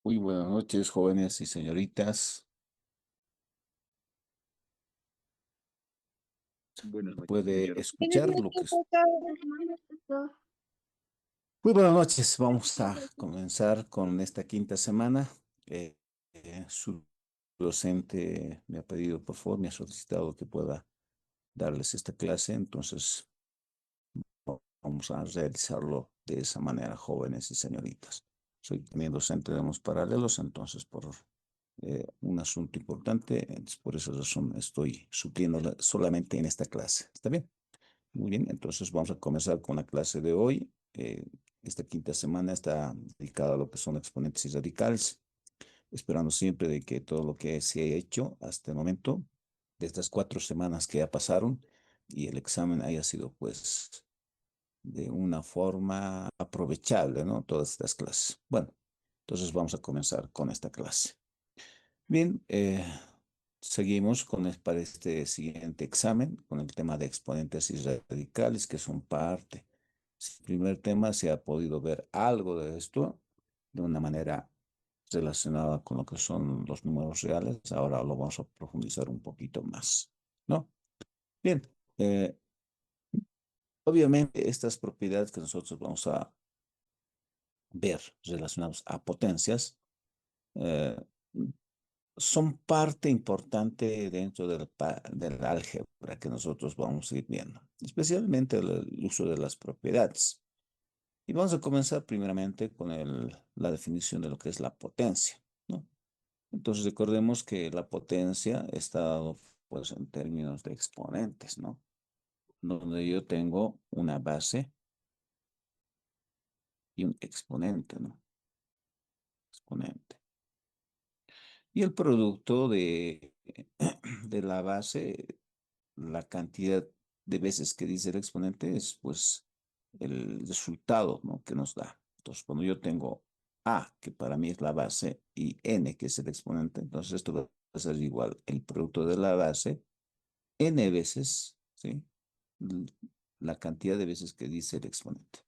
Muy buenas noches, jóvenes y señoritas. Buenas noches, ¿Puede señor. escuchar lo que es? Muy buenas noches. Vamos a comenzar con esta quinta semana. Su docente me ha pedido, por favor, me ha solicitado que pueda darles esta clase. Entonces, vamos a realizarlo de esa manera, jóvenes y señoritas. Soy también docente de unos paralelos, entonces, por un asunto importante, por esa razón estoy supliendo solamente en esta clase. ¿Está bien? Muy bien, entonces vamos a comenzar con la clase de hoy. Esta quinta semana está dedicada a lo que son exponentes y radicales, esperando siempre de que todo lo que se ha hecho hasta el momento, de estas 4 semanas que ya pasaron, y el examen haya sido pues de una forma aprovechable, ¿no? Todas estas clases. Bueno, entonces vamos a comenzar con esta clase. Bien, seguimos para este siguiente examen con el tema de exponentes y radicales, que son parte. Si el primer tema se ha podido ver algo de esto de una manera relacionada con lo que son los números reales, ahora lo vamos a profundizar un poquito más, ¿no? Bien, eh, obviamente estas propiedades que nosotros vamos a ver relacionadas a potencias, eh, son parte importante dentro del álgebra que nosotros vamos a ir viendo, especialmente el uso de las propiedades. Y vamos a comenzar primeramente con la definición de lo que es la potencia, ¿no? Entonces recordemos que la potencia está dado pues en términos de exponentes, ¿no? Donde yo tengo una base y un exponente, ¿no? Exponente. Y el producto de la base, la cantidad de veces que dice el exponente es pues el resultado, ¿no? que nos da. Entonces, cuando yo tengo A, que para mí es la base, y N, que es el exponente, entonces esto va a ser igual el producto de la base, N veces, ¿sí? L- La cantidad de veces que dice el exponente.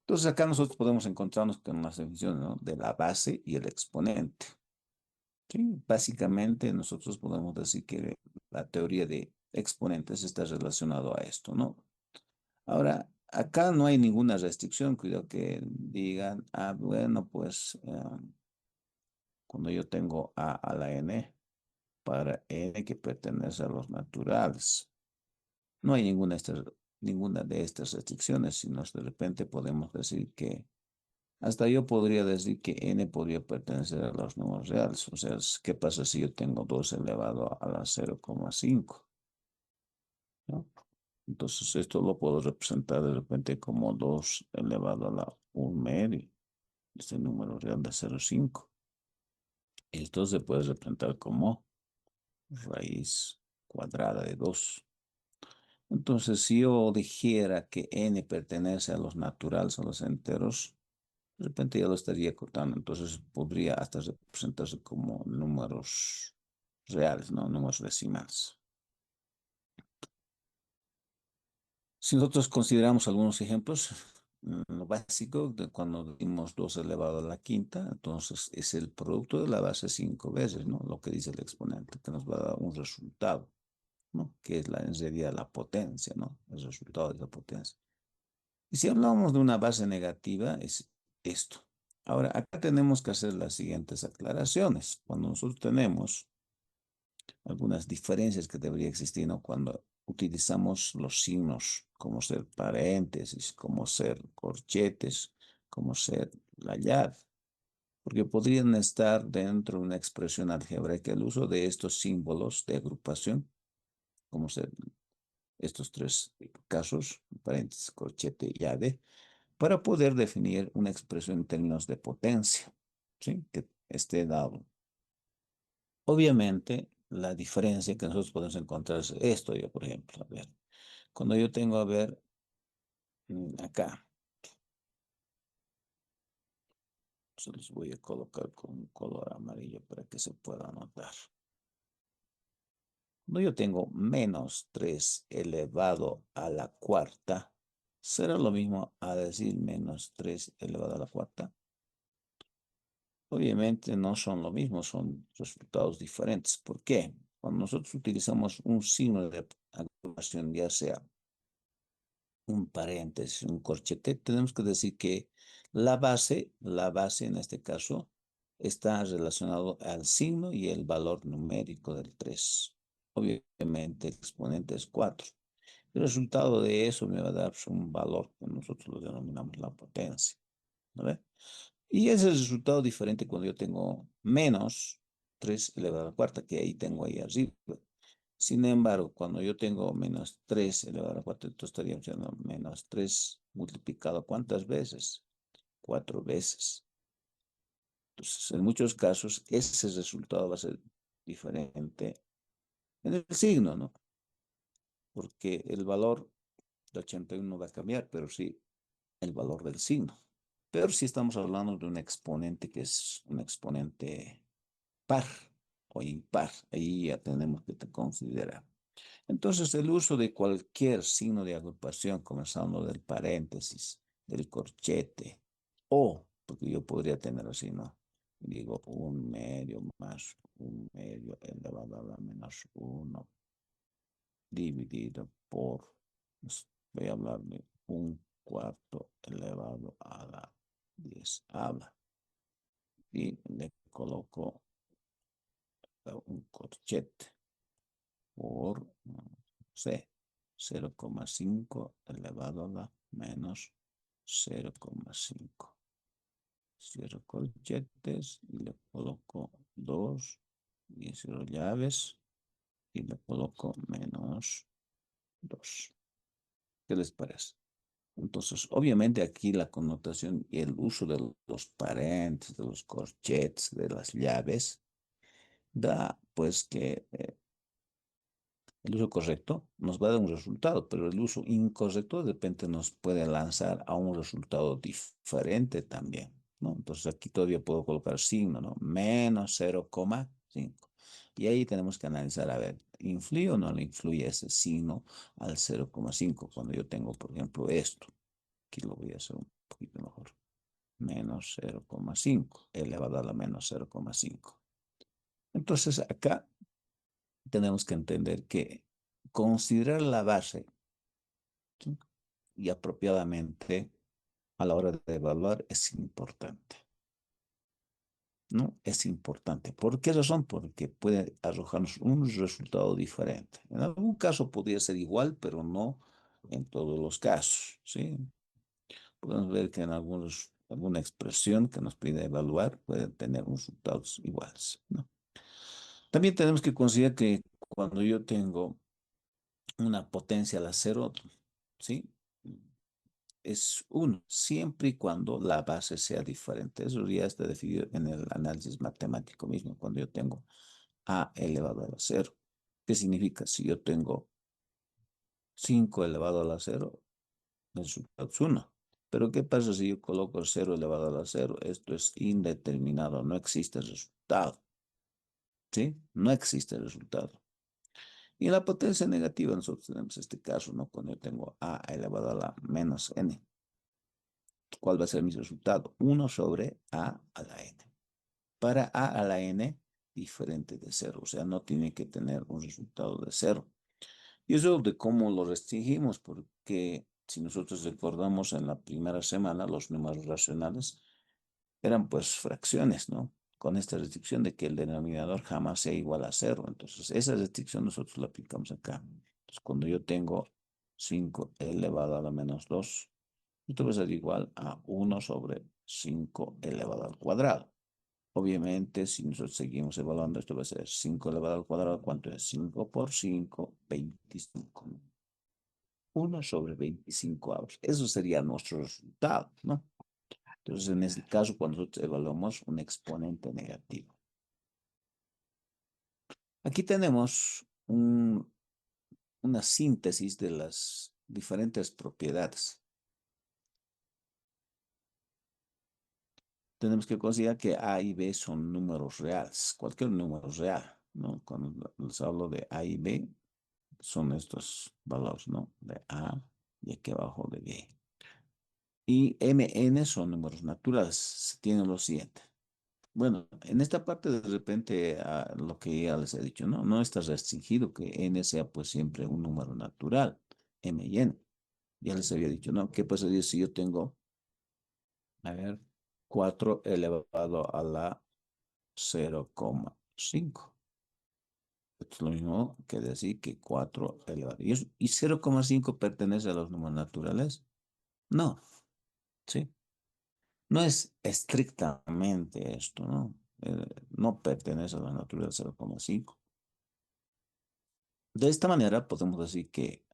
Entonces, acá nosotros podemos encontrarnos con las definiciones, ¿no? de la base y el exponente. Sí, básicamente nosotros podemos decir que la teoría de exponentes está relacionado a esto, ¿no? Ahora, acá no hay ninguna restricción, cuidado que digan, bueno, pues cuando yo tengo A a la N, para N que pertenece a los naturales, no hay ninguna de estas restricciones, sino de repente podemos decir que, hasta yo podría decir que N podría pertenecer a los números reales. O sea, ¿qué pasa si yo tengo 2 elevado a la 0,5? ¿No? Entonces esto lo puedo representar de repente como 2 elevado a la 1 medio, este número real de 0,5. Esto se puede representar como raíz cuadrada de 2. Entonces, si yo dijera que n pertenece a los naturales, a los enteros, de repente ya lo estaría cortando. Entonces podría hasta representarse como números reales, ¿no? Números decimales. Si nosotros consideramos algunos ejemplos, lo básico de cuando dimos 2 elevado a la quinta, entonces es el producto de la base 5 veces, ¿no? Lo que dice el exponente, que nos va a dar un resultado, ¿no? Que es en realidad la potencia, ¿no? El resultado de la potencia. Y si hablamos de una base negativa, es esto. Ahora, acá tenemos que hacer las siguientes aclaraciones. Cuando nosotros tenemos algunas diferencias que debería existir, ¿no? Cuando utilizamos los signos como ser paréntesis, como ser corchetes, como ser la llave, porque podrían estar dentro de una expresión algebraica el uso de estos símbolos de agrupación, como ser estos tres casos, paréntesis, corchete y llave, para poder definir una expresión en términos de potencia, ¿sí? Que esté dado. Obviamente, la diferencia que nosotros podemos encontrar es esto, yo, por ejemplo, a ver, cuando yo tengo, a ver, acá, se los voy a colocar con un color amarillo para que se pueda notar. Cuando yo tengo menos 3 elevado a la cuarta, será lo mismo a decir menos 3 elevado a la cuarta. Obviamente no son lo mismo, son resultados diferentes. ¿Por qué? Cuando nosotros utilizamos un signo de agrupación, ya sea un paréntesis, un corchete, tenemos que decir que la base en este caso, está relacionado al signo y el valor numérico del 3. Obviamente el exponente es 4. El resultado de eso me va a dar un valor que nosotros lo denominamos la potencia. ¿No ve? Y ese es el resultado diferente cuando yo tengo menos 3 elevado a la cuarta, que ahí tengo ahí arriba. Sin embargo, cuando yo tengo menos 3 elevado a la cuarta, entonces estaría diciendo menos 3 multiplicado ¿cuántas veces? 4 veces. Entonces, en muchos casos, ese resultado va a ser diferente en el signo, ¿no? Porque el valor de 81 va a cambiar, pero sí el valor del signo. Pero si estamos hablando de un exponente que es un exponente par o impar, ahí ya tenemos que considerar. Entonces, el uso de cualquier signo de agrupación, comenzando del paréntesis, del corchete, o, porque yo podría tener así, ¿no? Digo, un medio más un medio elevado a la menos uno dividido por, voy a hablar de un cuarto elevado a la 10. Y le coloco un corchete por, no sé, 0,5 elevado a la menos 0,5. Cierro corchetes y le coloco 2 y cierro llaves y le coloco menos 2. ¿Qué les parece? Entonces, obviamente aquí la connotación y el uso de los paréntesis, de los corchetes, de las llaves, da pues que el uso correcto nos va a dar un resultado, pero el uso incorrecto de repente nos puede lanzar a un resultado diferente también, ¿no? Entonces aquí todavía puedo colocar signo, ¿no? Menos 0,5. Y ahí tenemos que analizar, a ver, ¿influye o no le influye ese signo al 0,5 cuando yo tengo, por ejemplo, esto? Aquí lo voy a hacer un poquito mejor. Menos 0,5 elevado a la menos 0,5. Entonces acá tenemos que entender que considerar la base, ¿sí? Y apropiadamente a la hora de evaluar es importante, ¿no? Es importante. ¿Por qué razón? Porque puede arrojarnos un resultado diferente. En algún caso podría ser igual, pero no en todos los casos, ¿sí? Podemos ver que en alguna expresión que nos pide evaluar puede tener resultados iguales, ¿no? También tenemos que considerar que cuando yo tengo una potencia a la cero, ¿sí? Es uno, siempre y cuando la base sea diferente. Eso ya está definido en el análisis matemático mismo, cuando yo tengo a elevado a la cero. ¿Qué significa? Si yo tengo 5 elevado a la cero, el resultado es 1. Pero ¿qué pasa si yo coloco cero elevado a la cero? Esto es indeterminado, no existe resultado, ¿sí? No existe resultado. Y en la potencia negativa nosotros tenemos este caso, ¿no? Cuando yo tengo a elevado a la menos n. ¿Cuál va a ser mi resultado? 1 sobre a a la n. Para a la n, diferente de cero. O sea, no tiene que tener un resultado de cero. Y eso de cómo lo restringimos, porque si nosotros recordamos en la primera semana, los números racionales eran pues fracciones, ¿no? Con esta restricción de que el denominador jamás sea igual a cero. Entonces, esa restricción nosotros la aplicamos acá. Entonces, cuando yo tengo 5 elevado a la menos 2, esto va a ser igual a 1 sobre 5 elevado al cuadrado. Obviamente, si nosotros seguimos evaluando, esto va a ser 5 elevado al cuadrado. ¿Cuánto es? 5 por 5, 25. 1 sobre 25 avos. Eso sería nuestro resultado, ¿no? Entonces, en este caso, cuando nosotros evaluamos un exponente negativo. Aquí tenemos una síntesis de las diferentes propiedades. Tenemos que considerar que A y B son números reales, cualquier número real, ¿no? Cuando les hablo de A y B, son estos valores, ¿no? De A y aquí abajo de B. Y Mn son números naturales, se tiene lo siguiente. Bueno, en esta parte de repente, lo que ya les he dicho, ¿no? No está restringido que n sea pues siempre un número natural, m y n. Ya les había dicho, ¿no? ¿Qué pasaría si yo tengo, a ver, 4 elevado a la 0,5? Esto es lo mismo que decir que 4 elevado. ¿Y 0,5 pertenece a los números naturales? No, ¿sí? No es estrictamente esto, ¿no? No pertenece a la naturaleza 0,5. De esta manera podemos decir que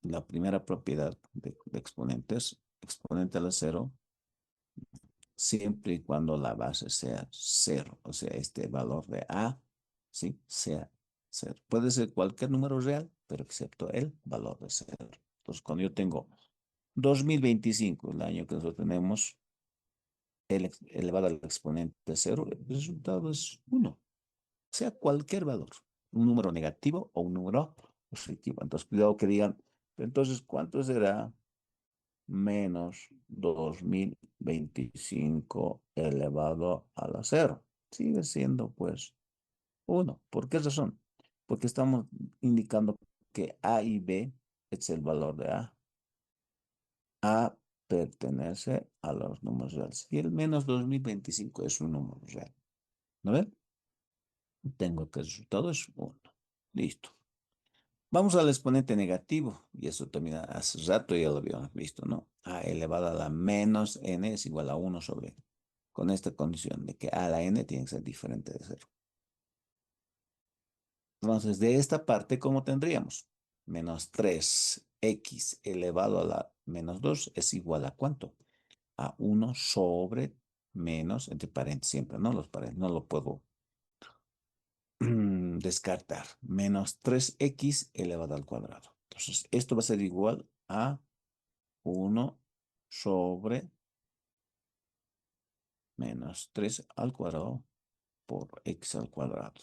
la primera propiedad de exponentes, exponente a la cero, siempre y cuando la base sea cero, o sea, este valor de A, ¿sí? Sea cero. Puede ser cualquier número real, pero excepto el valor de cero. Entonces, cuando yo tengo 2025, el año que nosotros tenemos, elevado al exponente cero, el resultado es uno, sea cualquier valor, un número negativo o un número positivo. Entonces, cuidado que digan, entonces, ¿cuánto será menos 2025 elevado a la cero? Sigue siendo, pues, uno. ¿Por qué razón? Porque estamos indicando que A y B es el valor de A. A pertenece a los números reales. Y el menos 2025 es un número real. ¿No ven? Tengo que el resultado es uno. Listo. Vamos al exponente negativo, y eso también hace rato ya lo habíamos visto, ¿no? A elevado a la menos n es igual a uno sobre, con esta condición de que a la n tiene que ser diferente de cero. Entonces, de esta parte, ¿cómo tendríamos? Menos 3x elevado a la menos 2 es igual a ¿cuánto? A uno sobre menos, entre paréntesis siempre, ¿no? Los paréntesis, no lo puedo descartar. Menos 3x elevado al cuadrado. Entonces, esto va a ser igual a uno sobre menos 3 al cuadrado por x al cuadrado.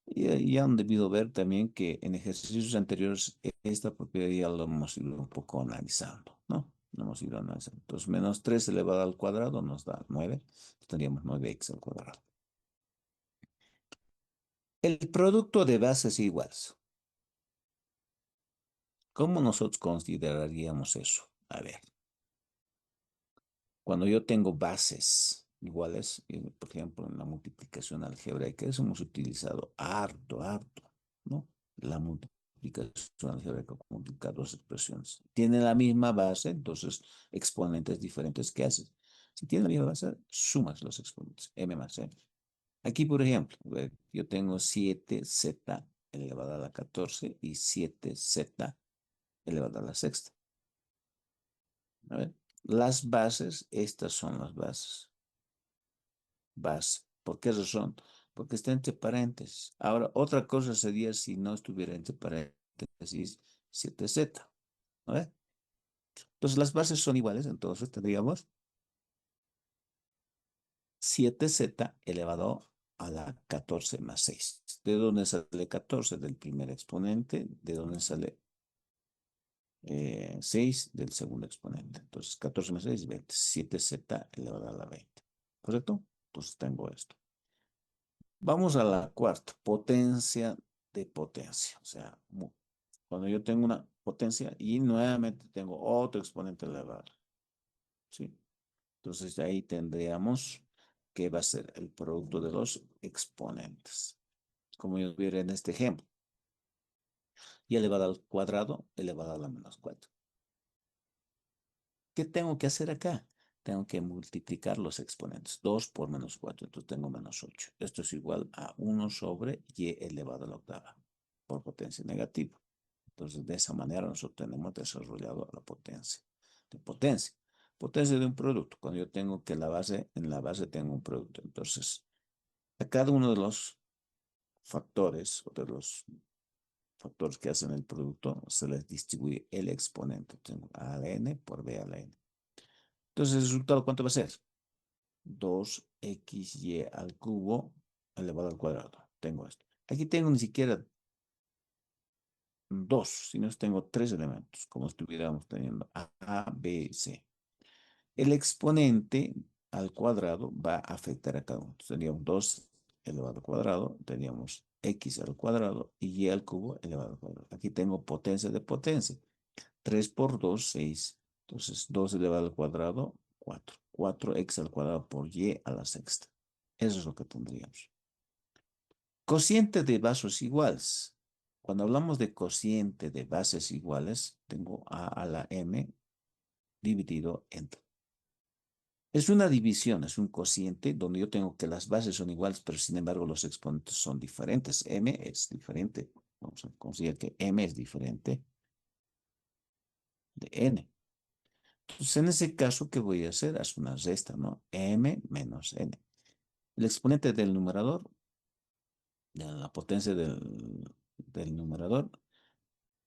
Y han debido ver también que en ejercicios anteriores esta propiedad ya lo hemos ido un poco analizando, ¿no? Lo hemos ido analizando. Entonces, menos 3 elevado al cuadrado nos da 9. Tendríamos 9x al cuadrado. El producto de bases iguales. ¿Cómo nosotros consideraríamos eso? A ver. Cuando yo tengo bases iguales, por ejemplo, en la multiplicación algebraica, eso hemos utilizado harto, ¿no? La multiplicación algebraica con multiplicar dos expresiones. Tiene la misma base, entonces exponentes diferentes, ¿qué haces? Si tiene la misma base, sumas los exponentes, m más n. Aquí, por ejemplo, yo tengo 7z elevado a la 14 y 7z elevado a la sexta. A ver, las bases, estas son las bases. Base. ¿Por qué razón? Porque está entre paréntesis. Ahora, otra cosa sería si no estuviera entre paréntesis 7z. ¿No ve? Entonces, las bases son iguales, entonces tendríamos 7z elevado a la 14 más 6. ¿De dónde sale 14? Del primer exponente. ¿De dónde sale 6? Del segundo exponente. Entonces, 14 más 6 es 20. 7z elevado a la 20. ¿Correcto? Entonces, tengo esto. Vamos a la cuarta, potencia de potencia. O sea, cuando yo tengo una potencia y nuevamente tengo otro exponente elevado. ¿Sí? Entonces, ahí tendríamos que va a ser el producto de los exponentes. Como yo hubiera en este ejemplo. Y elevado al cuadrado, elevado a la menos 4. ¿Qué tengo que hacer acá? Tengo que multiplicar los exponentes. 2 por menos 4, entonces tengo menos 8. Esto es igual a 1 sobre y elevado a la octava por potencia negativa. Entonces, de esa manera nosotros tenemos desarrollado la potencia. De potencia. Potencia de un producto. Cuando yo tengo que en la base tengo un producto. Entonces, a cada uno de los factores o de los factores que hacen el producto se les distribuye el exponente. Tengo A a la n por B a la n. Entonces, el resultado, ¿cuánto va a ser? 2xy al cubo elevado al cuadrado. Tengo esto. Aquí tengo ni siquiera dos, sino tengo tres elementos, como estuviéramos teniendo A, B, C. El exponente al cuadrado va a afectar a cada uno. Teníamos 2 elevado al cuadrado, teníamos x al cuadrado y y al cubo elevado al cuadrado. Aquí tengo potencia de potencia. 3 por 2 6. Entonces, 2 elevado al cuadrado, 4. 4x al cuadrado por y a la sexta. Eso es lo que tendríamos. Cociente de vasos iguales. Cuando hablamos de cociente de bases iguales, tengo a la m dividido entre. Es una división, es un cociente donde yo tengo que las bases son iguales, pero sin embargo los exponentes son diferentes. M es diferente. Vamos a considerar que m es diferente de n. Entonces, en ese caso, ¿qué voy a hacer? Haz una resta, ¿no? M menos n. El exponente del numerador, de la potencia del numerador,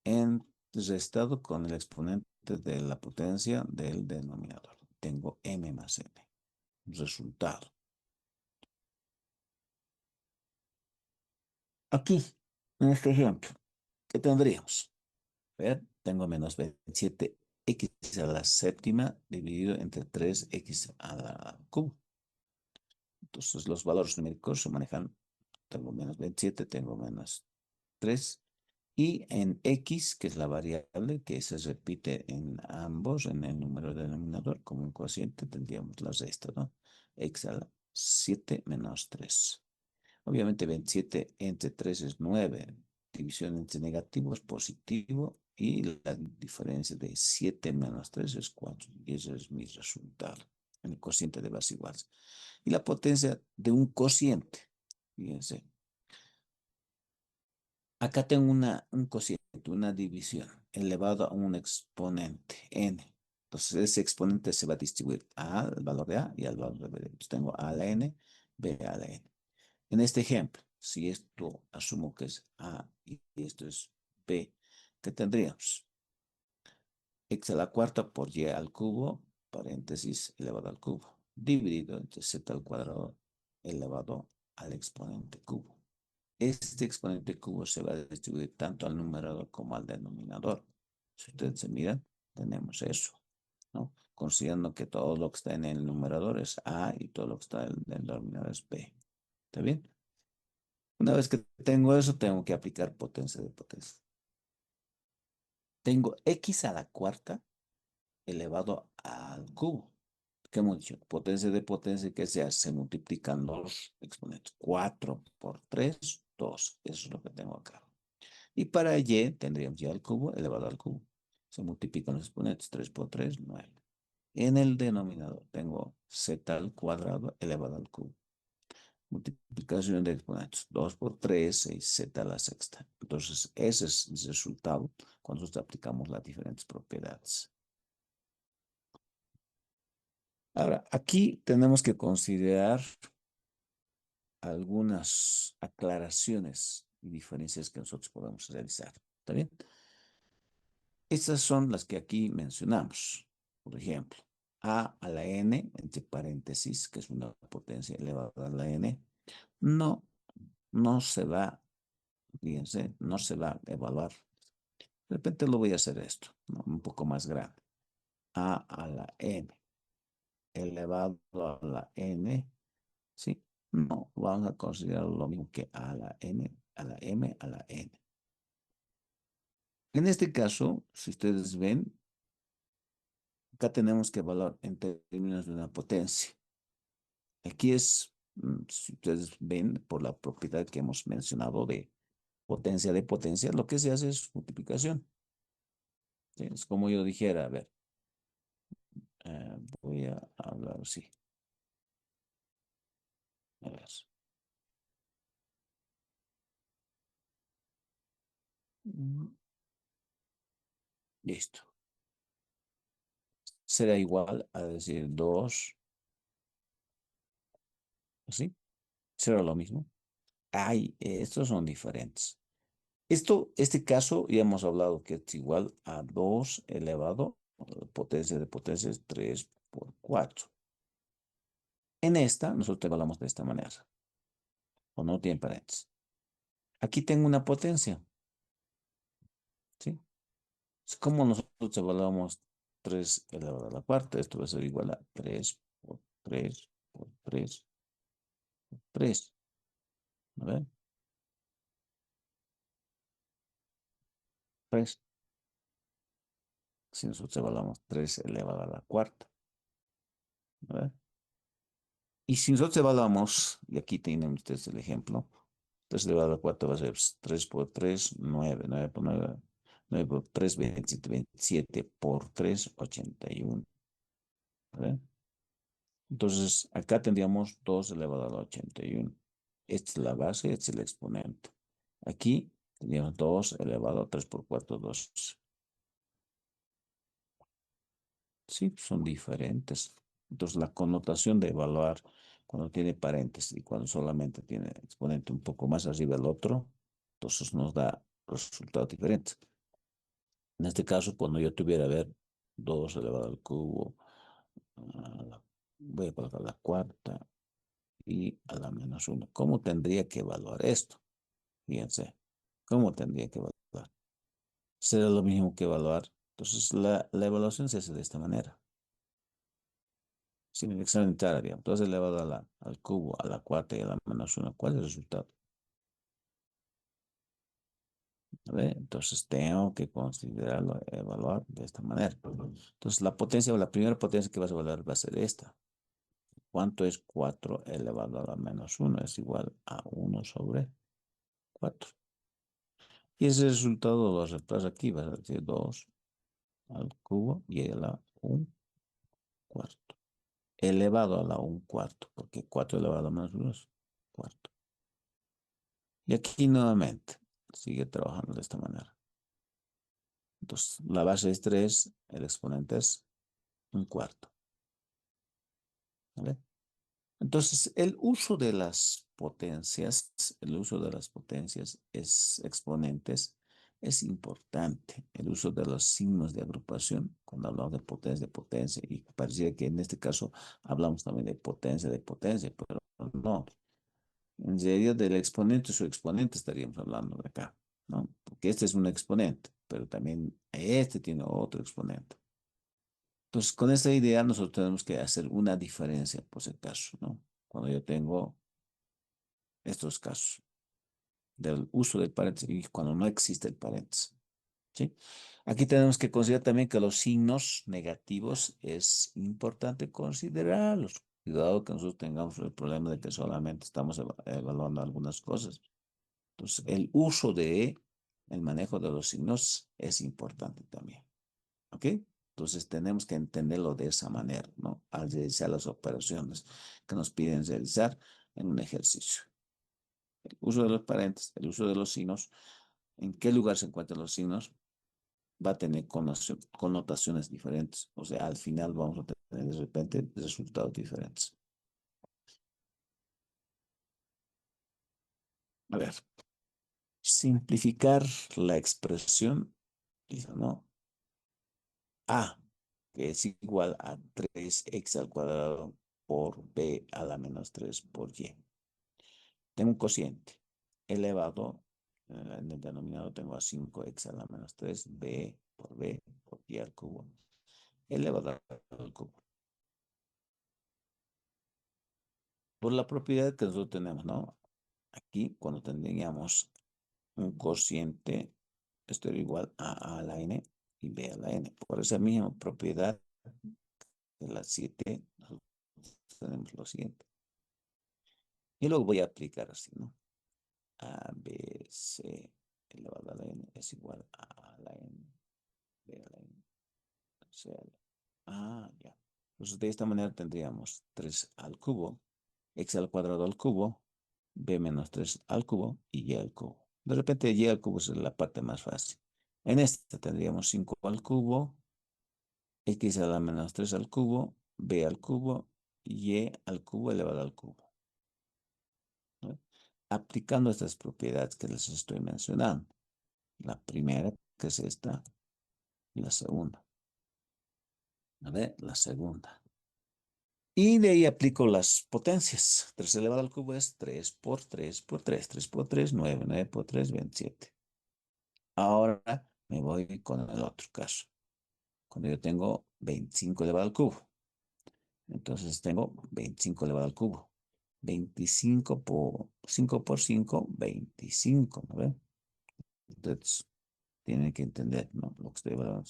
en restado con el exponente de la potencia del denominador. Tengo m más n. Resultado. Aquí, en este ejemplo, ¿qué tendríamos? A ver, tengo menos 27x a la séptima dividido entre 3x a la cubo. Entonces los valores numéricos se manejan, tengo menos 27, tengo menos 3. Y en x, que es la variable que se repite en ambos, en el número denominador, como un cociente, tendríamos la resta, ¿no? X a la 7 menos 3. Obviamente 27 entre 3 es 9. División entre negativo es positivo. Y la diferencia de 7 menos 3 es 4. Y ese es mi resultado en el cociente de bases iguales. Y la potencia de un cociente. Fíjense. Acá tengo un cociente, una división elevado a un exponente n. Entonces ese exponente se va a distribuir al valor de a y al valor de b. Entonces tengo a a la n, b a la n. En este ejemplo, si esto asumo que es a y esto es b, ¿qué tendríamos? X a la cuarta por y al cubo, paréntesis, elevado al cubo, dividido entre z al cuadrado elevado al exponente cubo. Este exponente cubo se va a distribuir tanto al numerador como al denominador. Si ustedes se miran, tenemos eso, ¿no? Considerando que todo lo que está en el numerador es a y todo lo que está en el denominador es b. ¿Está bien? Una vez que tengo eso, tengo que aplicar potencia de potencia. Tengo x a la cuarta elevado al cubo. ¿Qué hemos dicho? Potencia de potencia que se hace, se multiplican los exponentes. 4 por 3, 2. Eso es lo que tengo acá. Y para y tendríamos y al cubo elevado al cubo. Se multiplican los exponentes. 3 por 3, 9. En el denominador tengo z al cuadrado elevado al cubo. Multiplicación de exponentes. 2 por 3, 6 z a la sexta. Entonces, ese es el resultado cuando nosotros aplicamos las diferentes propiedades. Ahora, aquí tenemos que considerar algunas aclaraciones y diferencias que nosotros podemos realizar. ¿Está bien? Estas son las que aquí mencionamos. Por ejemplo, a la n, entre paréntesis, que es una potencia elevada a la n, no, no se va, fíjense, no se va a evaluar. De repente lo voy a hacer esto, ¿no? Un poco más grande. A la n elevado a la n, ¿sí? No, vamos a considerar lo mismo que a la n, a la m, a la n. En este caso, si ustedes ven, acá tenemos que evaluar en términos de una potencia. Aquí es, si ustedes ven, por la propiedad que hemos mencionado de potencia, lo que se hace es multiplicación. ¿Sí? Es como yo dijera, a ver, voy a hablar así. A ver. Mm, Listo. Será igual a decir 2, ¿así? Será lo mismo. Ay, estos son diferentes. Este caso ya hemos hablado que es igual a 2 elevado, potencia de potencia es 3 por 4. En esta, nosotros evaluamos de esta manera, o no tiene paréntesis. Aquí tengo una potencia, ¿sí? Es como nosotros evaluamos 3 elevado a la cuarta, esto va a ser igual a 3 por 3 por 3 por 3. A ver, 3. Si nosotros evaluamos 3 elevado a la cuarta. A ver. Y si nosotros evaluamos, y aquí tienen ustedes el ejemplo, 3 elevado a la cuarta va a ser pues, 3 por 3 9 9 por 9 9 por 3 27 27 por 3 81. ¿Vale? Entonces, acá tendríamos 2 elevado a la 81. Esta es la base, este es el exponente. Aquí tendríamos 2 elevado a 3 por 4 2. Sí, son diferentes. Entonces, la connotación de evaluar cuando tiene paréntesis y cuando solamente tiene exponente un poco más arriba del otro, entonces nos da resultados diferentes. En este caso, cuando yo tuviera, a ver, 2 elevado al cubo, voy a colocar la cuarta y a la menos uno. ¿Cómo tendría que evaluar esto? Fíjense, ¿cómo tendría que evaluar? Será lo mismo que evaluar. Entonces, la evaluación se hace de esta manera. Sin el examen unitario, digamos. Entonces, elevado al cubo, a la cuarta y a la menos uno. ¿Cuál es el resultado? ¿Ve? Entonces, tengo que considerarlo, evaluar de esta manera. Entonces, la potencia, la primera potencia que vas a evaluar va a ser esta. ¿Cuánto es 4 elevado a la menos uno? Es igual a 1/4. Y ese resultado lo reemplazo aquí, vas a decir 2 al cubo y a la un cuarto. Elevado a la un cuarto, porque 4 elevado a menos uno es cuarto. Y aquí nuevamente sigue trabajando de esta manera. Entonces, la base es 3, el exponente es un cuarto. ¿Vale? Entonces, el uso de las potencias es exponentes, es importante. El uso de los signos de agrupación, cuando hablamos de potencia, y parecía que en este caso hablamos también de potencia, pero no. En serio, del exponente, su exponente estaríamos hablando de acá, ¿no? Porque este es un exponente, pero también este tiene otro exponente. Entonces, con esta idea nosotros tenemos que hacer una diferencia, por si acaso, ¿no? Cuando yo tengo estos casos del uso del paréntesis y cuando no existe el paréntesis, ¿sí? Aquí tenemos que considerar también que los signos negativos es importante considerarlos. Cuidado que nosotros tengamos el problema de que solamente estamos evaluando algunas cosas. Entonces, el manejo de los signos es importante también. ¿Ok? Entonces tenemos que entenderlo de esa manera, ¿no? Al realizar las operaciones que nos piden realizar en un ejercicio. El uso de los paréntesis, el uso de los signos, en qué lugar se encuentran los signos, va a tener connotaciones diferentes. O sea, al final vamos a tener de repente resultados diferentes. A ver, simplificar la expresión, dice, ¿no? A, que es igual a 3x² por b a la menos 3 por y. Tengo un cociente elevado, en el denominador tengo a 5x a la menos 3 b por y al cubo, elevado al cubo. Por la propiedad que nosotros tenemos, ¿no? Aquí, cuando tendríamos un cociente, esto era igual a la n y b a la n. Por esa misma propiedad de las 7, nosotros tenemos lo siguiente. Y luego voy a aplicar así, ¿no? A, B, C elevado a la n es igual a la n, b a la n, C a la. Ya. Entonces, de esta manera tendríamos 3 al cubo, x al cuadrado al cubo, b menos 3 al cubo y y al cubo. De repente, y al cubo es la parte más fácil. En esta tendríamos 5 al cubo, x a la menos 3 al cubo, b al cubo, y al cubo elevado al cubo, ¿no? Aplicando estas propiedades que les estoy mencionando. La primera, que es esta, y la segunda. A ver, la segunda. Y de ahí aplico las potencias. 3 elevado al cubo es 3 por 3 por 3. 3 por 3, 9. 9 por 3, 27. Ahora me voy con el otro caso. Cuando yo tengo 25 elevado al cubo. Entonces tengo 25 elevado al cubo. 25 por 5 por 5, 25, ¿no ve? Entonces, tienen que entender, ¿no? Lo que estoy evaluando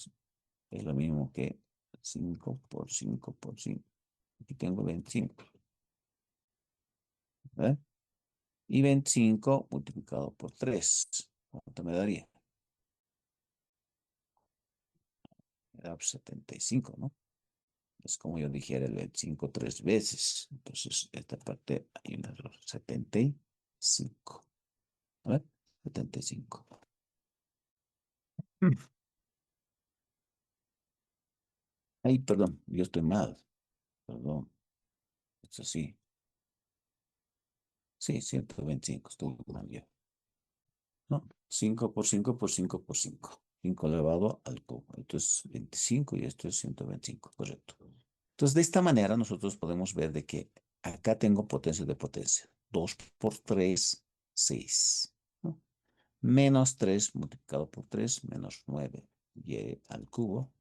es lo mismo que 5 por 5 por 5. Aquí tengo 25, ¿verdad? Y 25 multiplicado por 3. ¿Cuánto me daría? Me da 75, ¿no? Es como yo dijera el 25 tres veces. Entonces, esta parte hay un error. 75. A ver, 75. Mm. Ay, perdón, yo estoy mal. Perdón. Eso sí. Sí, 125. Estoy mal yo. ¿No? 5 por 5 por 5 por 5. 5 elevado al cubo. Esto es 25 y esto es 125, correcto. Entonces, de esta manera nosotros podemos ver de que acá tengo potencia de potencia. 2 por 3, 6. ¿No? Menos 3 multiplicado por 3 menos 9 y al cubo.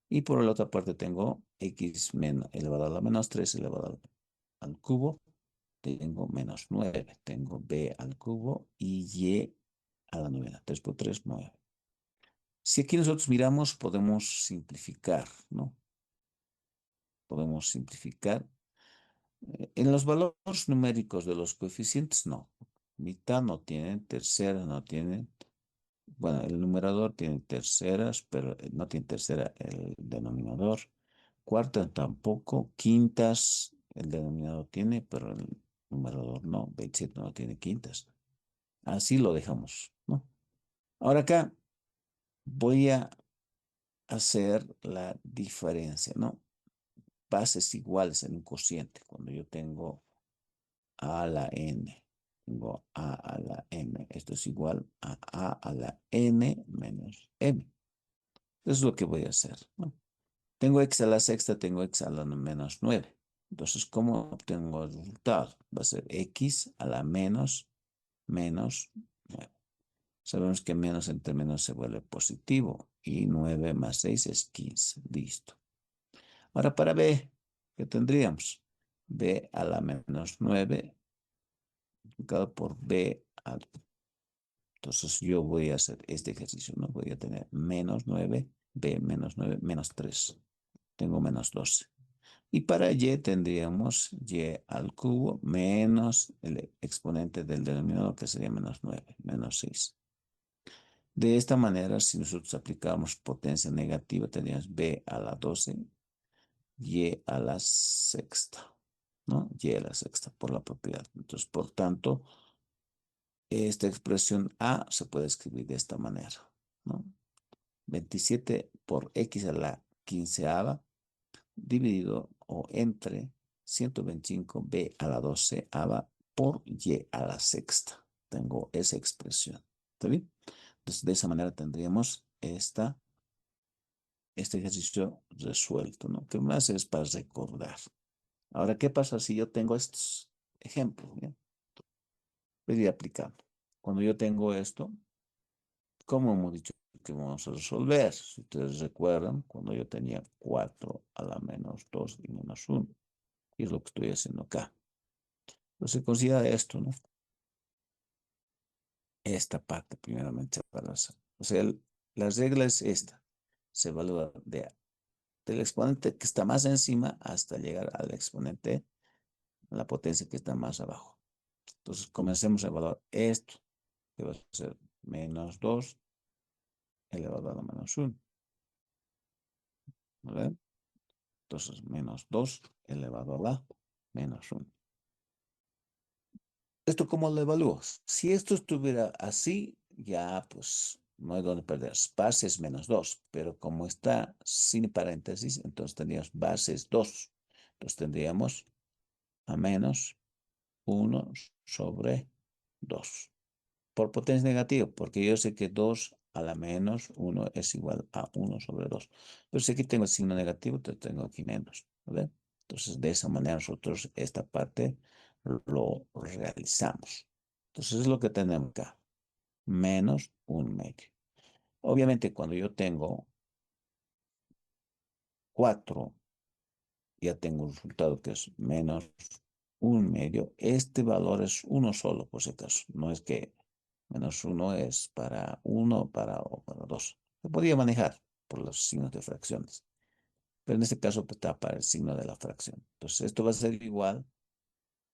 Y por la otra parte tengo x elevado a la menos 3 elevado al cubo. Tengo menos 9. Tengo b al cubo y y a la novena. 3 por 3, 9. Si aquí nosotros miramos, podemos simplificar, ¿no? Podemos simplificar. En los valores numéricos de los coeficientes, no. Mitad no tienen, tercera no tienen. Bueno, el numerador tiene terceras, pero no tiene tercera el denominador. Cuartas tampoco. Quintas, el denominador tiene, pero el numerador no. 27 no tiene quintas. Así lo dejamos, ¿no? Ahora acá voy a hacer la diferencia, ¿no? Bases iguales en un cociente. Cuando yo tengo a la n, tengo a la m. Esto es igual a la n menos m. Eso es lo que voy a hacer, ¿no? Tengo x a la sexta, tengo x a la menos 9. Entonces, ¿cómo obtengo el resultado? Va a ser x a la menos 9. Sabemos que menos entre menos se vuelve positivo y 9 más 6 es 15. Listo. Ahora para b, ¿qué tendríamos? B a la menos 9 multiplicado por b al... Entonces yo voy a hacer este ejercicio, ¿no? Voy a tener menos 9, b menos 9, menos 3. Tengo menos 12. Y para y tendríamos y al cubo menos el exponente del denominador, que sería menos 9, menos 6. De esta manera, si nosotros aplicamos potencia negativa, tendríamos b a la 12, y a la sexta, ¿no? Y a la sexta por la propiedad. Entonces, por tanto, esta expresión a se puede escribir de esta manera, ¿no? 27 por x a la quinceava dividido o entre 125 b a la doceava por y a la sexta. Tengo esa expresión. ¿Está bien? Entonces, de esa manera tendríamos este ejercicio resuelto, ¿no? ¿Qué más es para recordar? Ahora, ¿qué pasa si yo tengo estos ejemplos? ¿Bien? Voy a ir aplicando. Cuando yo tengo esto, ¿cómo hemos dicho que vamos a resolver? Si ustedes recuerdan, cuando yo tenía 4 a la menos 2 y menos 1, y es lo que estoy haciendo acá. Entonces, se considera esto, ¿no? Esta parte, primeramente, se evalúa. O sea, la regla es esta. Se evalúa del exponente que está más encima hasta llegar al exponente, a la potencia que está más abajo. Entonces, comencemos a evaluar esto, que va a ser menos 2 elevado a la menos 1, ¿vale? Entonces, menos 2 elevado a la menos 1. ¿Esto cómo lo evalúo? Si esto estuviera así, ya pues no hay donde perder. Base es menos 2, pero como está sin paréntesis, entonces tendríamos base es 2. Entonces tendríamos a menos 1 sobre 2. Por potencia negativa, porque yo sé que 2 a la menos 1 es igual a 1/2. Pero si aquí tengo el signo negativo, entonces tengo aquí menos, ¿vale? Entonces, de esa manera nosotros esta parte lo realizamos. Entonces, es lo que tenemos acá, menos 1/2. Obviamente, cuando yo tengo 4 ya tengo un resultado que es menos un medio. Este valor es uno solo, por si acaso. No es que menos uno es para uno o para dos. Se podía manejar por los signos de fracciones. Pero en este caso pues, está para el signo de la fracción. Entonces, esto va a ser igual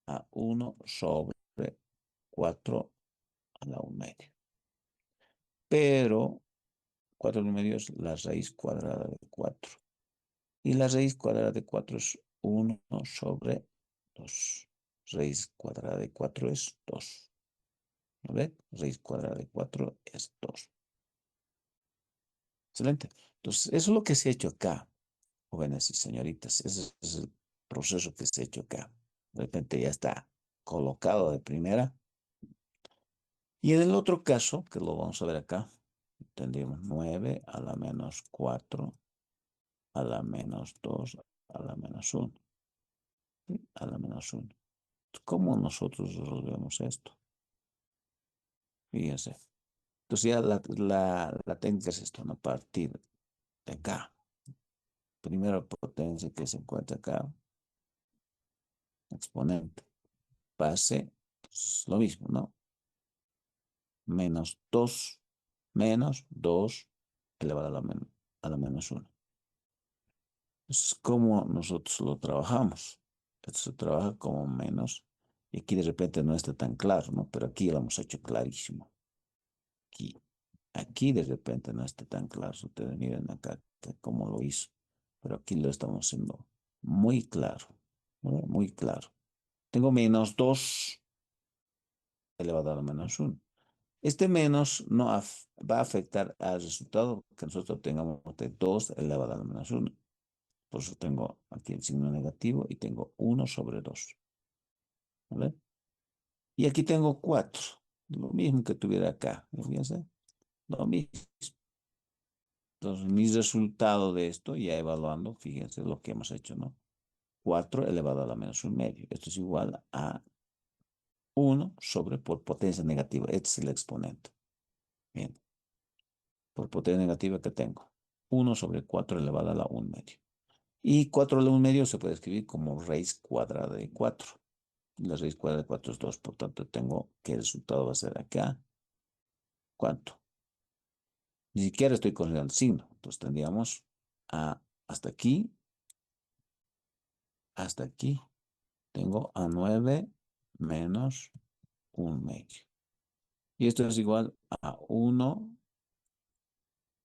a uno sobre 4 a la 1 medio. Pero 4 a la 1 medio es la raíz cuadrada de 4. Y la raíz cuadrada de 4 es uno sobre 2. Raíz cuadrada de 4 es 2. ¿No ve? Raíz cuadrada de 4 es 2. Excelente. Entonces, eso es lo que se ha hecho acá, jóvenes y señoritas. Ese es el proceso que se ha hecho acá. De repente ya está colocado de primera. Y en el otro caso, que lo vamos a ver acá, tendríamos 9 a la menos 4 a la menos 2 a la menos 1. ¿Sí? A la menos 1. ¿Cómo nosotros resolvemos esto? Fíjense. Entonces ya la técnica es esto, ¿no? A partir de acá. Primera potencia que se encuentra acá, exponente. Base, pues, lo mismo, ¿no? Menos 2 elevado a la menos 1. Es como nosotros lo trabajamos. Esto se trabaja como menos. Y aquí de repente no está tan claro, ¿no? Pero aquí lo hemos hecho clarísimo. Aquí de repente no está tan claro. Ustedes miren acá cómo lo hizo. Pero aquí lo estamos haciendo muy claro. ¿No? Muy claro. Tengo menos 2 elevado a la menos 1. Este menos no va a afectar al resultado que nosotros tengamos de 2 elevado a la menos 1. Por eso tengo aquí el signo negativo y tengo 1/2. ¿Vale? Y aquí tengo 4. Lo mismo que tuviera acá. Fíjense. Lo mismo. Entonces, mi resultado de esto, ya evaluando, fíjense lo que hemos hecho, ¿no? 4 elevado a la menos 1 medio. Esto es igual a 1 por potencia negativa. Este es el exponente. Bien. Por potencia negativa que tengo. 1/4 elevado a la 1 medio. Y 4 a la 1 medio se puede escribir como raíz cuadrada de 4. La raíz cuadrada de 4 es 2, por tanto tengo que el resultado va a ser acá. ¿Cuánto? Ni siquiera estoy considerando el signo. Entonces tendríamos a hasta aquí. Tengo a 9 menos 1 medio. Y esto es igual a 1,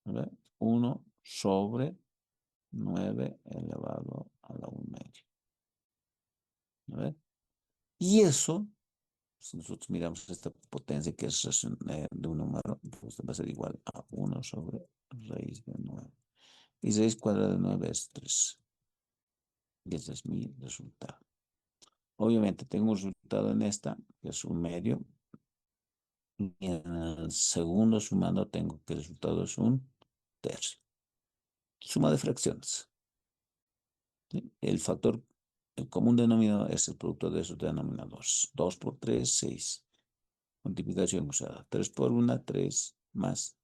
¿verdad? 1 sobre 9 elevado a la 1 medio. ¿Verdad? Y eso, si nosotros miramos esta potencia que es de un número, pues va a ser igual a 1 sobre raíz de 9. Y raíz cuadrada de 9 es 3. Y ese es mi resultado. Obviamente tengo un resultado en esta, que es un medio. Y en el segundo sumando tengo que el resultado es un tercio. Suma de fracciones. ¿Sí? El común denominador es el producto de esos denominadores. 2 por 3, 6. Multiplicación usada. 3 por 1, 3 más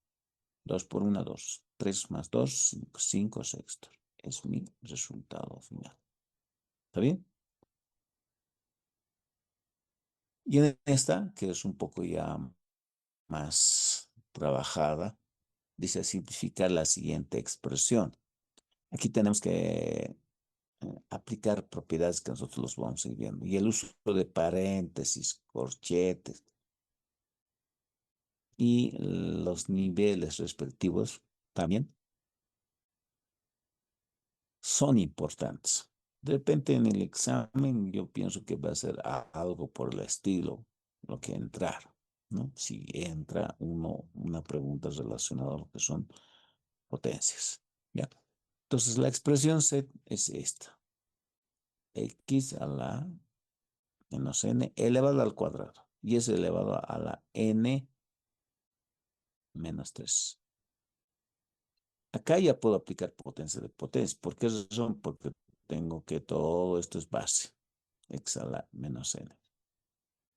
2 por 1, 2. 3 más 2, 5, 5 sextos. Es mi resultado final. ¿Está bien? Y en esta, que es un poco ya más trabajada, dice simplificar la siguiente expresión. Aquí tenemos que aplicar propiedades que nosotros los vamos a ir viendo. Y el uso de paréntesis, corchetes y los niveles respectivos también son importantes. De repente en el examen yo pienso que va a ser algo por el estilo, lo que entrar, ¿no? Si entra una pregunta relacionada a lo que son potencias, ¿ya? Entonces la expresión set es esta. X a la menos n elevado al cuadrado. Y es elevado a la n menos 3. Acá ya puedo aplicar potencia de potencia. ¿Por qué razón? Porque tengo que todo esto es base. X a la menos n.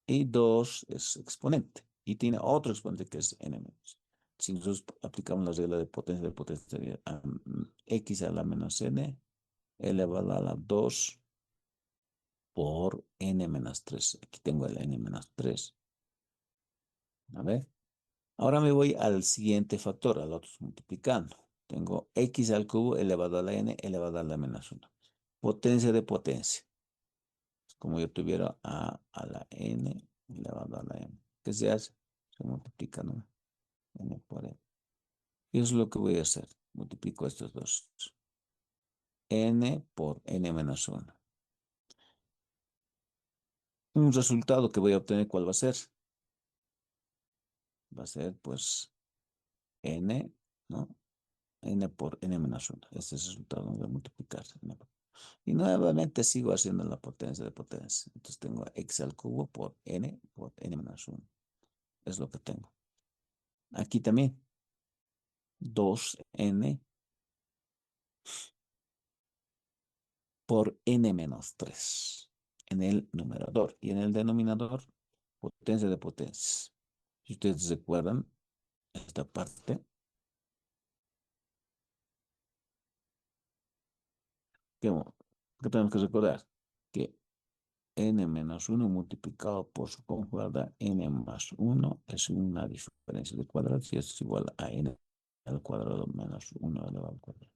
Y 2 es exponente. Y tiene otro exponente que es n menos. Si nosotros aplicamos la regla de potencia sería x a la menos n elevado a la 2 por n menos 3. Aquí tengo el n menos 3. A ver. Ahora me voy al siguiente factor, al otro multiplicando. Tengo x al cubo elevado a la n elevado a la menos 1. Potencia de potencia. Es como yo tuviera a la n elevado a la m. ¿Qué se hace? Se multiplica, ¿no? N por n. Y eso es lo que voy a hacer. Multiplico estos dos. N por n menos 1. Un resultado que voy a obtener, ¿cuál va a ser? Va a ser, pues, n, ¿no? N por n menos 1. Este es el resultado de multiplicar. Y nuevamente sigo haciendo la potencia de potencia. Entonces tengo x al cubo por n menos 1. Es lo que tengo. Aquí también 2n por n menos 3 en el numerador. Y en el denominador, potencia de potencias. Si ustedes recuerdan esta parte, ¿qué, qué tenemos que recordar? Que n menos 1 multiplicado por su conjugada n más 1 es una diferencia de cuadrados y esto es igual a n al cuadrado menos 1 elevado al cuadrado.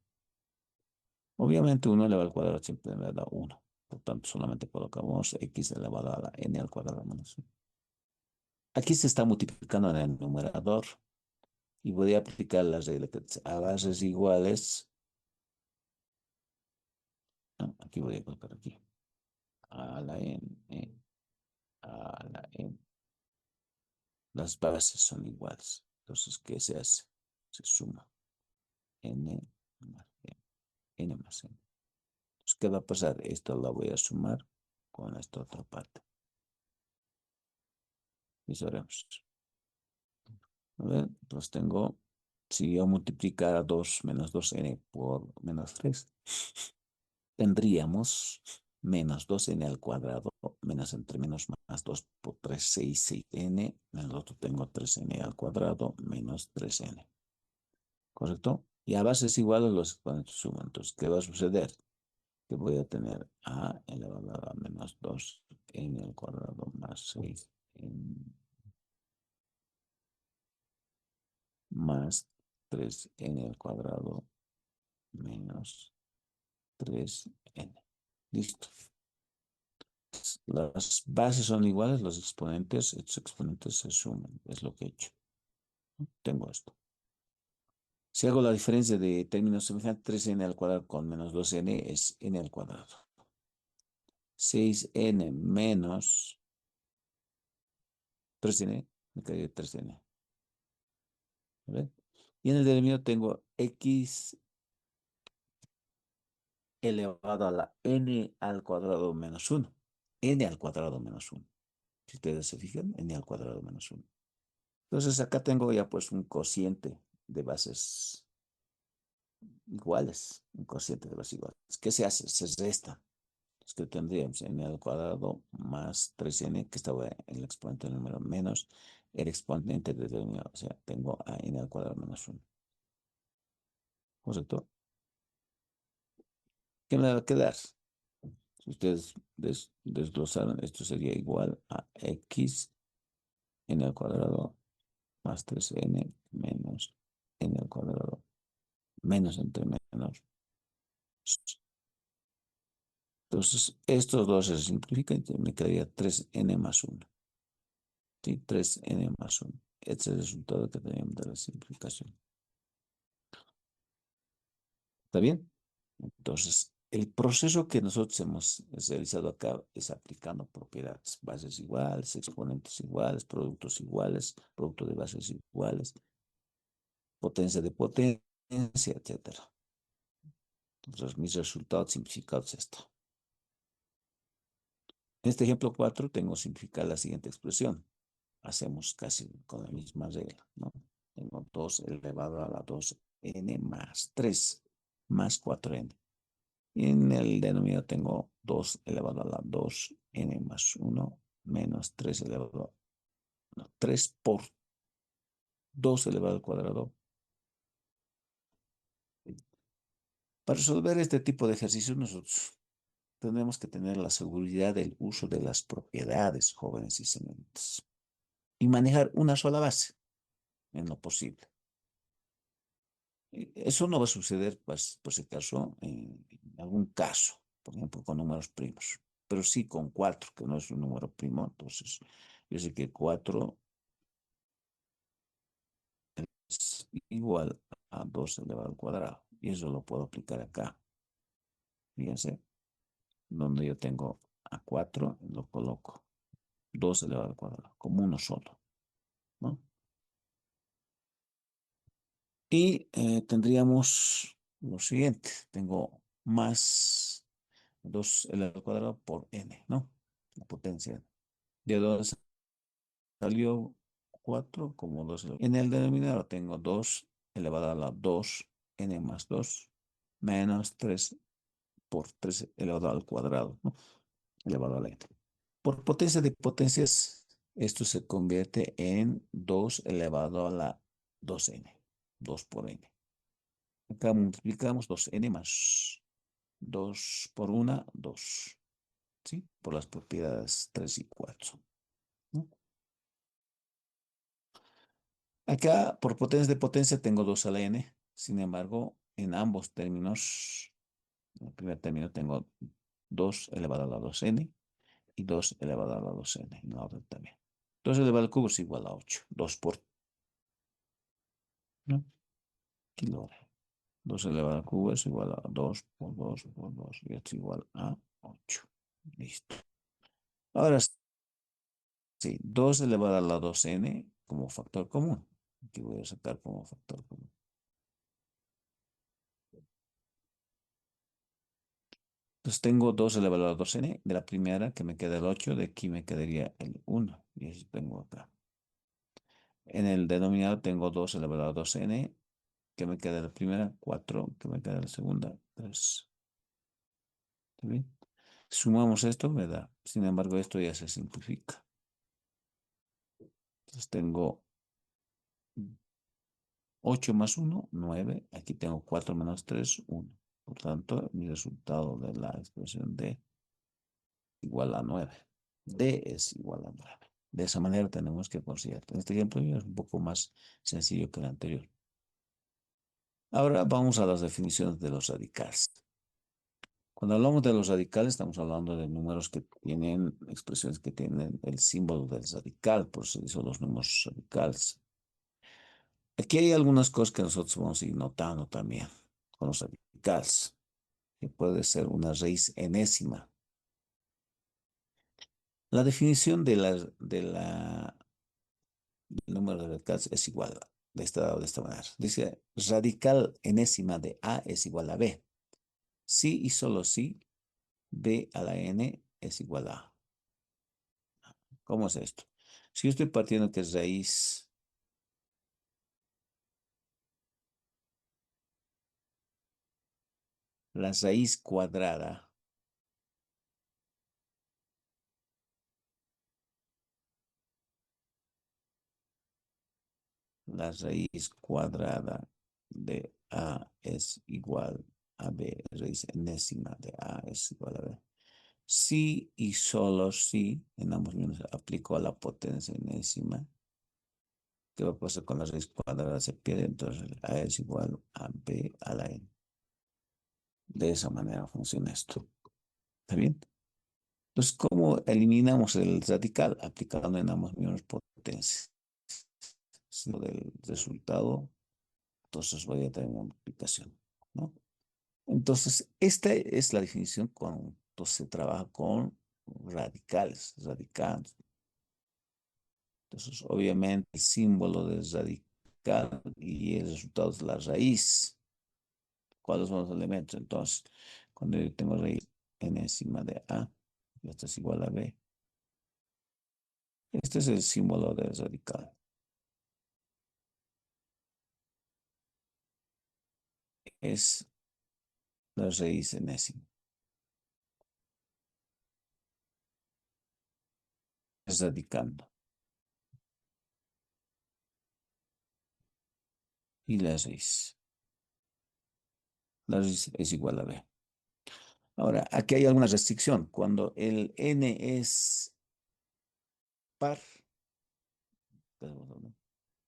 Obviamente 1 elevado al cuadrado siempre me da 1. Por tanto, solamente colocamos x elevado a la n al cuadrado menos 1. Aquí se está multiplicando en el numerador y voy a aplicar la regla que a bases iguales. Aquí voy a colocar aquí. A la n, a la n. Las bases son iguales. Entonces, ¿qué se hace? Se suma n más n, n más n. Entonces, ¿qué va a pasar? Esto la voy a sumar con esta otra parte. Y sabremos. A ver, entonces tengo, si yo multiplicara 2 menos 2n por menos 3, tendríamos menos 2n al cuadrado, menos entre menos más 2 por 3, 6n, en el otro tengo 3n al cuadrado, menos 3n. ¿Correcto? Y a bases iguales los exponentes suman. Entonces, ¿qué va a suceder? Que voy a tener a elevado a la menos 2 n al cuadrado más 6 n más 3n al cuadrado menos 3n. Listo. Las bases son iguales, los exponentes, estos exponentes se suman. Es lo que he hecho. Tengo esto. Si hago la diferencia de términos semejantes, 3n al cuadrado con menos 2n es n al cuadrado. 6n menos 3n, me quedaría 3n. ¿Vale? Y en el denominador tengo x elevado a la n al cuadrado menos 1. N al cuadrado menos 1. Si ustedes se fijan, n al cuadrado menos 1. Entonces acá tengo ya pues un cociente de bases iguales. Un cociente de bases iguales. ¿Qué se hace? Se resta. Es que tendríamos n al cuadrado más 3n, que estaba en el exponente del número, menos el exponente del denominador. O sea, tengo a n al cuadrado menos 1. ¿Correcto? ¿Qué me va a quedar? Si ustedes desglosaran, esto sería igual a x n al cuadrado más 3n menos n al cuadrado menos entre menos. Entonces, estos dos se simplifican y me quedaría 3n más 1. Sí, 3n más 1. Este es el resultado que tenemos de la simplificación. ¿Está bien? Entonces, el proceso que nosotros hemos realizado acá es aplicando propiedades, bases iguales, exponentes iguales, productos iguales, producto de bases iguales, potencia de potencia, etcétera. Entonces, mis resultados simplificados es esto. En este ejemplo 4 tengo simplificar la siguiente expresión. Hacemos casi con la misma regla, ¿no? Tengo 2 elevado a la 2n más 3 más 4n. Y en el denominador tengo 2 elevado a la 2n más 1 menos 3 elevado a no, 3 por 2 elevado al cuadrado Para resolver este tipo de ejercicios, nosotros tenemos que tener la seguridad del uso de las propiedades jóvenes y sementes y manejar una sola base en lo posible. Eso no va a suceder, pues, por si acaso, en algún caso, por ejemplo, con números primos, pero sí con 4, que no es un número primo. Entonces, yo sé que 4 es igual a 2 elevado al cuadrado, y eso lo puedo aplicar acá. Fíjense, donde yo tengo a 4 lo coloco 2 elevado al cuadrado, como uno solo, ¿no? Y tendríamos lo siguiente, tengo más 2 elevado al cuadrado por n, ¿no? La potencia. ¿De dónde salió 4? Como 2 elevado. En el denominador tengo 2 elevado a la 2, n más 2, menos 3 por 3 elevado al cuadrado, ¿no? Elevado a la n. Por potencia de potencias, esto se convierte en 2 elevado a la 2n, 2 por n. Acá multiplicamos 2n más 2 por 1, 2, ¿sí? Por las propiedades 3 y 4, ¿no? Acá, por potencia de potencia, tengo 2 a la n. Sin embargo, en ambos términos, en el primer término tengo 2 elevado a la 2n y 2 elevado a la 2n. En la otra también. 2 elevado al cubo es igual a 8. 2 por, ¿no? Aquí lo haré. 2 elevado al cubo es igual a 2 por 2 por 2 y es igual a 8. Listo. Ahora sí, 2 elevado a la 2n como factor común. Aquí voy a sacar como factor común. Entonces tengo 2 elevado a la 2n de la primera, que me queda el 8, de aquí me quedaría el 1. Y eso tengo acá. En el denominador tengo 2 elevado a la 2n, que me queda la primera, 4, que me queda la segunda, 3. ¿Está bien? Sumamos esto, me da. Sin embargo, esto ya se simplifica. Entonces tengo 8 más 1, 9. Aquí tengo 4 menos 3, 1. Por tanto, mi resultado de la expresión D igual a 9. D es igual a 9. De esa manera tenemos que considerar. En este ejemplo ya es un poco más sencillo que el anterior. Ahora vamos a las definiciones de los radicales. Cuando hablamos de los radicales, estamos hablando de números que tienen expresiones que tienen el símbolo del radical, por eso son los números radicales. Aquí hay algunas cosas que nosotros vamos a ir notando también con los radicales, que puede ser una raíz enésima. La definición del número de radicales es igual de esta manera. Dice, radical enésima de A es igual a B. Si y solo si B a la N es igual a A. ¿Cómo es esto? Si yo estoy partiendo que es la raíz cuadrada, la raíz cuadrada de A es igual a B, raíz enésima de A es igual a B. Si y solo si en ambos menos aplico a la potencia enésima, ¿qué va a pasar con la raíz cuadrada? Se pierde, entonces A es igual a B a la N. De esa manera funciona esto. ¿Está bien? Entonces, ¿cómo eliminamos el radical? Aplicando en ambos menos potencias. Si no del resultado, entonces voy a tener una multiplicación, ¿no? Entonces, esta es la definición cuando se trabaja con radicales, radicados. Entonces, obviamente, el símbolo de radical y el resultado es la raíz. ¿Cuáles son los elementos? Entonces, cuando yo tengo raíz n encima de a, y esto es igual a b, este es el símbolo de radical. Es la raíz enésima. Es radicando. Y la raíz. La raíz es igual a b. Ahora, aquí hay alguna restricción. Cuando el n es par, perdón,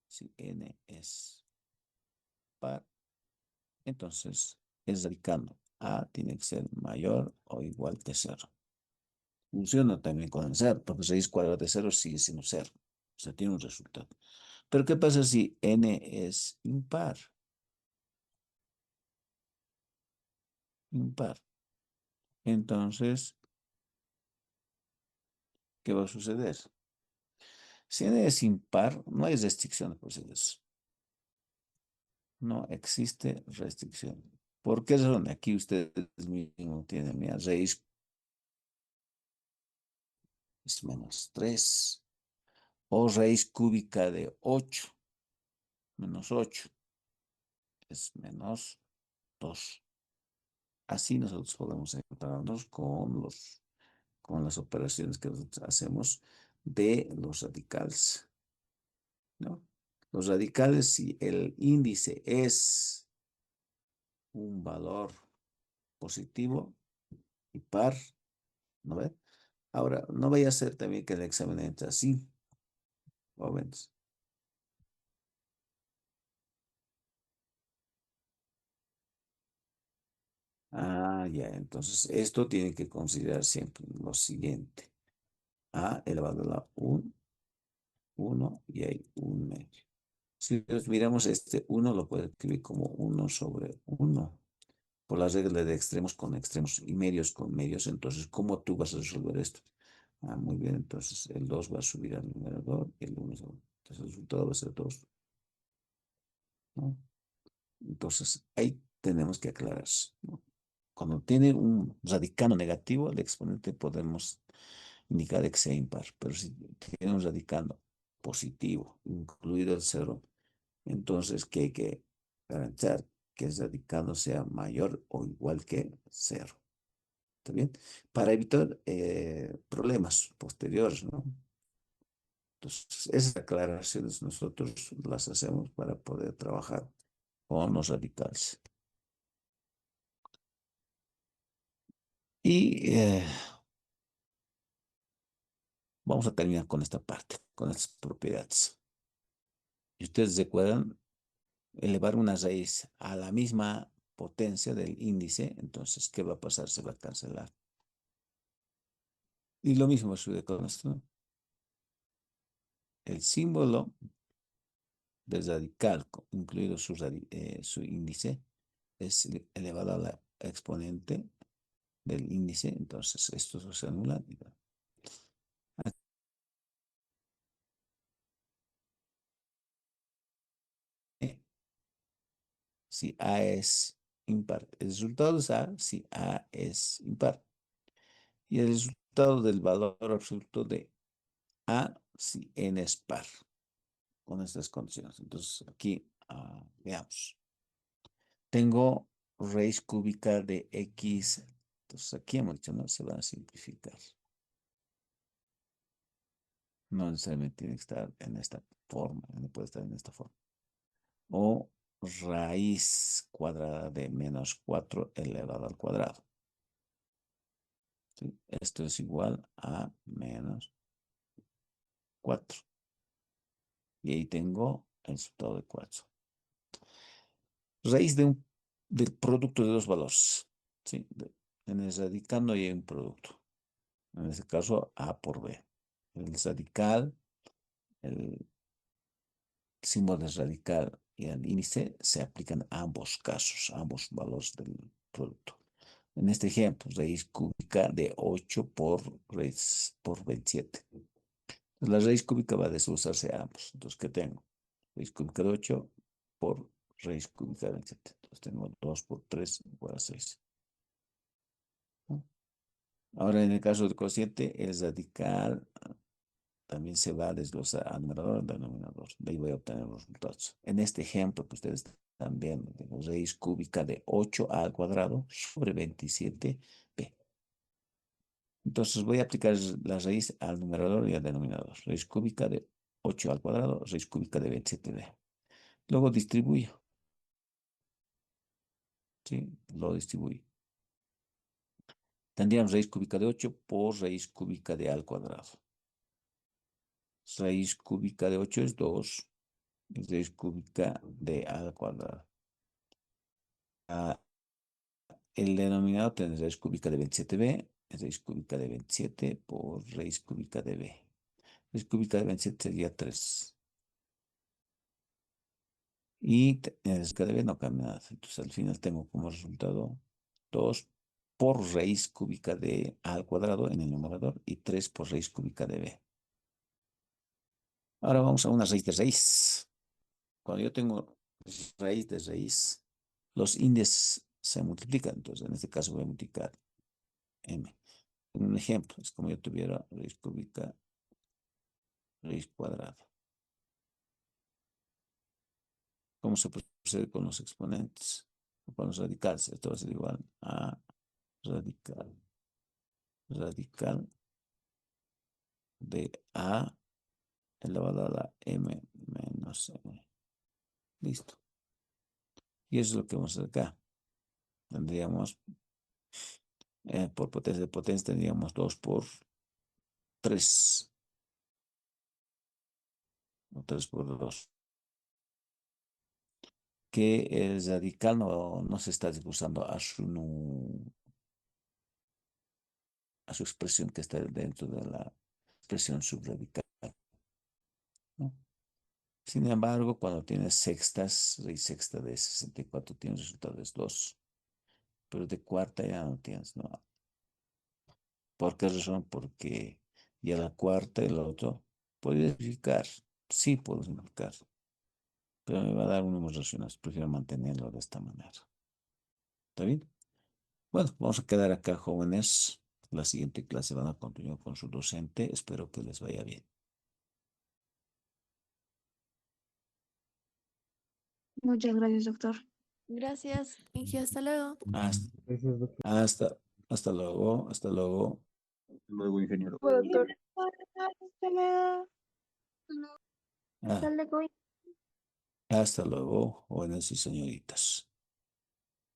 si n es par, entonces es radicando. A tiene que ser mayor o igual que cero. Funciona también con el cero, porque raíz cuadrada de cero sigue siendo cero. O sea, tiene un resultado. Pero ¿qué pasa si n es impar? Impar. Entonces, ¿qué va a suceder? Si n es impar, no hay restricción de procesos. No existe restricción. ¿Por qué razón? Aquí ustedes mismos tienen, mira, raíz es menos 3 o raíz cúbica de 8 menos 8 es menos 2. Así nosotros podemos encontrarnos con las operaciones que nosotros hacemos de los radicales, ¿no? Los radicales, si el índice es un valor positivo y par, ¿no ve? Ahora, no vaya a ser también que el examen entre así, jóvenes. Ah, ya, entonces esto tiene que considerar siempre lo siguiente. A elevado a la 1 y hay un medio. Si nos miramos este uno lo puede escribir como 1/1 por las reglas de extremos con extremos y medios con medios. Entonces, ¿cómo tú vas a resolver esto? Ah, muy bien, entonces el 2 va a subir al numerador y el 1 entonces el resultado va a ser 2, ¿no? Entonces, ahí tenemos que aclarar, ¿no? Cuando tiene un radicando negativo, el exponente podemos indicar que sea impar, pero si tiene un radicando positivo, incluido el cero, entonces que hay que garantizar que el radicando sea mayor o igual que cero. ¿Está bien? Para evitar problemas posteriores, ¿no? Entonces, esas aclaraciones nosotros las hacemos para poder trabajar con los radicales. Y vamos a terminar con esta parte, con estas propiedades. Y ustedes recuerdan elevar una raíz a la misma potencia del índice, entonces, ¿qué va a pasar? Se va a cancelar. Y lo mismo sucede con esto, ¿no? El símbolo del radical, incluido su índice, es elevado a la exponente del índice, entonces esto se anula. Aquí, si A es impar. El resultado es A si A es impar. Y el resultado del valor absoluto de A si N es par, con estas condiciones. Entonces, aquí veamos. Tengo raíz cúbica de X. Entonces, aquí hemos dicho, no se va a simplificar. No necesariamente tiene que estar en esta forma, no puede estar en esta forma. O raíz cuadrada de menos 4 elevado al cuadrado. ¿Sí? Esto es igual a menos 4. Y ahí tengo el resultado de 4. Raíz del producto de dos valores. ¿Sí? En el radical no hay un producto. En este caso, A por B. El radical, el símbolo de radical y el índice se aplican a ambos casos, a ambos valores del producto. En este ejemplo, raíz cúbica de 8 por 27. La raíz cúbica va a desglosarse a ambos. Entonces, ¿qué tengo? Raíz cúbica de 8 por raíz cúbica de 27. Entonces, tengo 2 por 3 igual a 6. ¿No? Ahora, en el caso del cociente, el radical también se va a desglosar al numerador y al denominador. De ahí voy a obtener los resultados. En este ejemplo que ustedes están viendo, tengo raíz cúbica de 8 al cuadrado sobre 27b. Entonces voy a aplicar la raíz al numerador y al denominador. Raíz cúbica de 8 al cuadrado, raíz cúbica de 27b. Luego distribuyo. ¿sí? Lo distribuí. Tendríamos raíz cúbica de 8 por raíz cúbica de A al cuadrado. Raíz cúbica de 8 es 2. Y raíz cúbica de A al cuadrado. Ah, el denominador tiene raíz cúbica de 27b. Raíz cúbica de 27 por raíz cúbica de b. Raíz cúbica de 27 sería 3. Y raíz cúbica de b no cambia nada. Entonces al final tengo como resultado 2 por raíz cúbica de A al cuadrado en el numerador y 3 por raíz cúbica de b. Ahora vamos a una raíz de raíz. Cuando yo tengo raíz de raíz, los índices se multiplican. Entonces, en este caso voy a multiplicar m. Un ejemplo, es como yo tuviera raíz cúbica, raíz cuadrada. ¿Cómo se procede con los exponentes? O con los radicales. Esto va a ser igual a radical. Radical de a elevado a la m menos m. Listo. Y eso es lo que vamos a hacer acá. Tendríamos, por potencia de potencia, tendríamos 2 por 3. O 3 por 2. Que el radical no se está desglosando a su expresión que está dentro de la expresión subradical, ¿no? Sin embargo, cuando tienes sextas, raíz sexta de 64 tienes resultado es 2, pero de cuarta ya no tienes, ¿no? ¿Por qué razón? Porque ya la cuarta y el otro puede simplificar, sí puedo simplificar, pero me va a dar un número racional, prefiero mantenerlo de esta manera. ¿Está bien? Bueno, vamos a quedar acá, jóvenes. La siguiente clase van a continuar con su docente. Espero que les vaya bien. Muchas gracias, doctor. Gracias, Inge, hasta luego. Hasta, Gracias, doctor. hasta, hasta luego. Hasta luego. Luego, ingeniero. Bueno, doctor. Hasta luego. Ah, Hasta luego. hasta luego, jóvenes y señoritas.